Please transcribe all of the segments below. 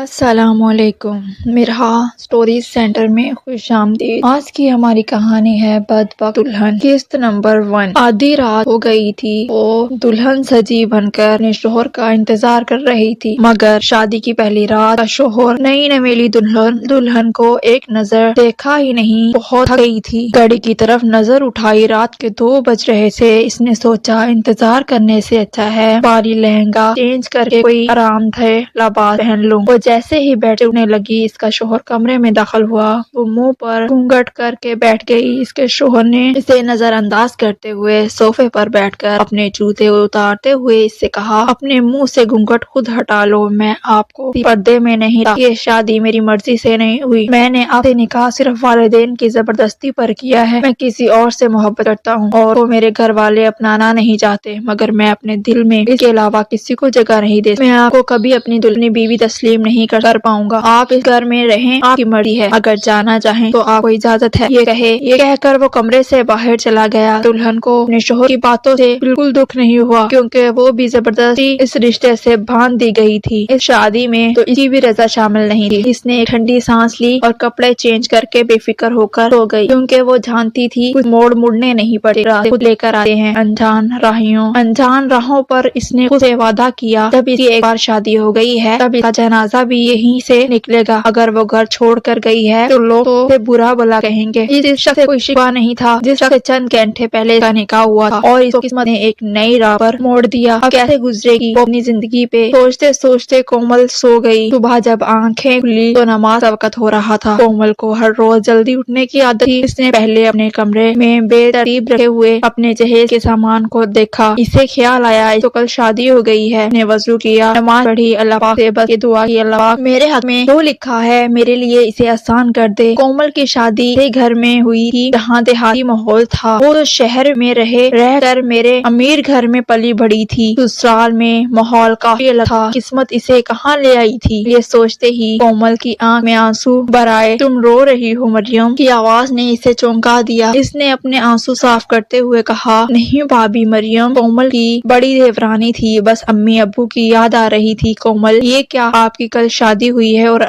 السلام علیکم، مرحا stories centre میں خوش آمدید۔ آج کی ہماری کہانی ہے بدبخت دلہن، قسط نمبر 1۔ آدھی رات ہو گئی تھی، وہ دلہن سجی بن کر اپنے شوہر کا انتظار کر رہی تھی، مگر شادی کی پہلی رات کا شوہر نئی نویلی دلہن کو ایک نظر دیکھا ہی نہیں، بہت تھک گئی تھی۔ گھڑی کی طرف نظر اٹھائی، رات کے 2 بج رہے تھے۔ اس نے سوچا انتظار کرنے سے اچھا ہے بھاری لہنگا چینج کر کے کوئی آرام دہ لباس پہن لوں۔ وہ جیسے ہی بیٹھ اٹھنے لگی، اس کا شوہر کمرے میں داخل ہوا۔ وہ منہ پر گھونگھٹ کر کے بیٹھ گئی۔ اس کے شوہر نے اسے نظر انداز کرتے ہوئے صوفے پر بیٹھ کر اپنے جوتے اتارتے ہوئے اس سے کہا، اپنے منہ سے گھونگھٹ خود ہٹا لو، میں آپ کو پردے میں نہیں لایا، یہ شادی میری مرضی سے نہیں ہوئی، میں نے آپ سے نکاح صرف والدین کی زبردستی پر کیا ہے، میں کسی اور سے محبت کرتا ہوں اور وہ میرے گھر والے اپنانا نہیں چاہتے، مگر میں اپنے دل میں اس کے علاوہ کسی کو جگہ نہیں دے سکتا، میں آپ کو کبھی اپنی دلہنی بیوی تسلیم نہیں کر پاؤں گا، آپ اس گھر میں رہیں، آپ کی مرضی ہے، اگر جانا چاہیں تو آپ کو اجازت ہے، یہ کہہ کر وہ کمرے سے باہر چلا گیا۔ دلہن کو اپنے شوہر کی باتوں سے بالکل دکھ نہیں ہوا، کیونکہ وہ بھی زبردستی اس رشتے سے باندھ دی گئی تھی۔ اس شادی میں تو اس کی بھی رضا شامل نہیں تھی۔ اس نے ایک ٹھنڈی سانس لی اور کپڑے چینج کر کے بے فکر ہو کر سو گئی، کیونکہ وہ جانتی تھی کچھ موڑ مڑنے نہیں پڑے، راستے خود لے کر آتے ہیں، انجان راہوں پر اس نے خود سے وعدہ کیا، جب اس کی ایک بار شادی ہو گئی ہے تب اس کا جنازہ بھی یہیں سے نکلے گا، اگر وہ گھر چھوڑ کر گئی ہے تو لوگ تو اسے برا بھلا کہیں گے۔ اس شخص سے کوئی شکوہ نہیں تھا جس شخص سے چند گھنٹے پہلے کا نکاح ہوا تھا، اور اس کو قسمت نے ایک نئی راہ پر موڑ دیا۔ اب کیسے گزرے گی وہ اپنی زندگی پہ سوچتے سوچتے کومل سو گئی۔ صبح جب آنکھیں کھلی تو نماز کا وقت ہو رہا تھا۔ کومل کو ہر روز جلدی اٹھنے کی عادت تھی۔ اس نے پہلے اپنے کمرے میں بے ترتیب رکھے ہوئے اپنے جہیز کے سامان کو دیکھا، اسے خیال آیا اس کو کل شادی ہو گئی ہے۔ اس نے وضو کیا، نماز پڑھی، اللہ پاک سے بس یہ دعا کی، اللہ پاک میرے حق میں جو لکھا ہے میرے لیے اسے آسان کر دے۔ کومل کی شادی گھر میں ہوئی تھی جہاں دیہاتی ماحول تھا، وہ تو شہر میں رہ کر میرے امیر گھر میں پلی بڑھی تھی، سسرال میں ماحول کافی الگ تھا، قسمت اسے کہاں لے آئی تھی۔ یہ سوچتے ہی کومل کی آنکھ میں آنسو بھر آئے۔ تم رو رہی ہو مریم کی آواز نے اسے چونکا دیا۔ اس نے اپنے آنسو صاف کرتے ہوئے کہا، نہیں بھابی۔ مریم کومل کی بڑی دیورانی تھی، بس امی ابو کی یاد آ رہی تھی۔ کومل، یہ کیا آپ کی کل شادی ہوئی ہے اور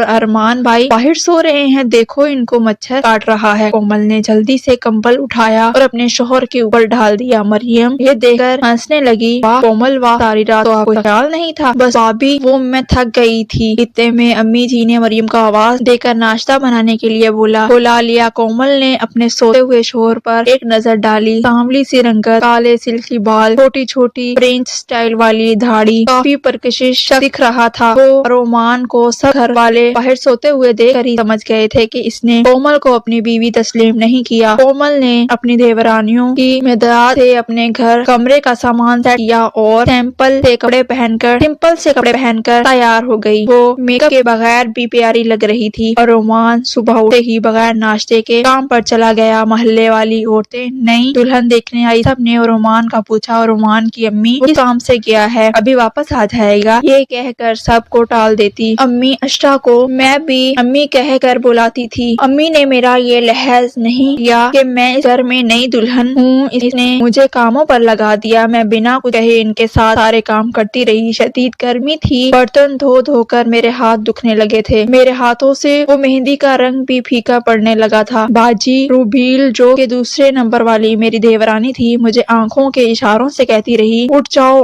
ارمان بھائی باہر سو رہے ہیں، دیکھو ان کو مچھر کاٹ رہا ہے۔ کومل نے جلدی سے کمبل اٹھایا اور اپنے شوہر کے اوپر ڈال دیا۔ مریم یہ دیکھ کر ہنسنے لگی، واہ کومل واہ، ساری رات تو آپ کو خیال نہیں تھا۔ بس بھابی وہ میں تھک گئی تھی۔ اتنے میں امی جی نے مریم کا آواز دے کر ناشتہ بنانے کے لیے بلا لیا۔ کومل نے اپنے سوتے ہوئے شوہر پر ایک نظر ڈالی، سانولی سی رنگت، کالے سلکی بال، چھوٹی چھوٹی فرینچ سٹائل والی داڑھی، کافی پرکشش شخص دکھ رہا تھا۔ وہ رومان کو سب گھر والے باہر سوتے ہوئے دیکھ کر ہی سمجھ گئے تھے کہ اس نے کومل کو اپنی بیوی تسلیم نہیں کیا۔ کومل نے اپنی دیورانیوں کی مدد سے اپنے کمرے کا سامان سیٹ کیا اور سمپل سے کپڑے پہن کر تیار ہو گئی۔ وہ میک اپ کے بغیر بھی پیاری لگ رہی تھی، اور رومان صبح اٹھتے ہی بغیر ناشتے کے کام پر چلا گیا۔ محلے والی عورتیں نئی دلہن دیکھنے آئی، سب نے رومان کا پوچھا، اور رومان کی امی اس کام سے گیا ہے، ابھی واپس آ جائے گا، یہ کہہ کر سب کو ٹال دیتی۔ امی اشرا کو میں بھی امی کہہ کر بلاتی تھی، امی نے میرا یہ لحاظ نہیں کیا کہ میں اس گھر میں نئی دلہن ہوں، اس نے مجھے کاموں پر لگا دیا، میں بنا کچھ کہے ان کے ساتھ سارے کام کرتی رہی۔ شدید گرمی تھی، برتن دھو کر میرے ہاتھ دکھنے لگے تھے، میرے ہاتھوں سے وہ مہندی کا رنگ بھی پھیکا پڑنے لگا تھا۔ باجی روبیل جو کہ دوسرے نمبر والی میری دیورانی تھی، مجھے آنکھوں کے اشاروں سے کہتی رہی، اٹھ جاؤ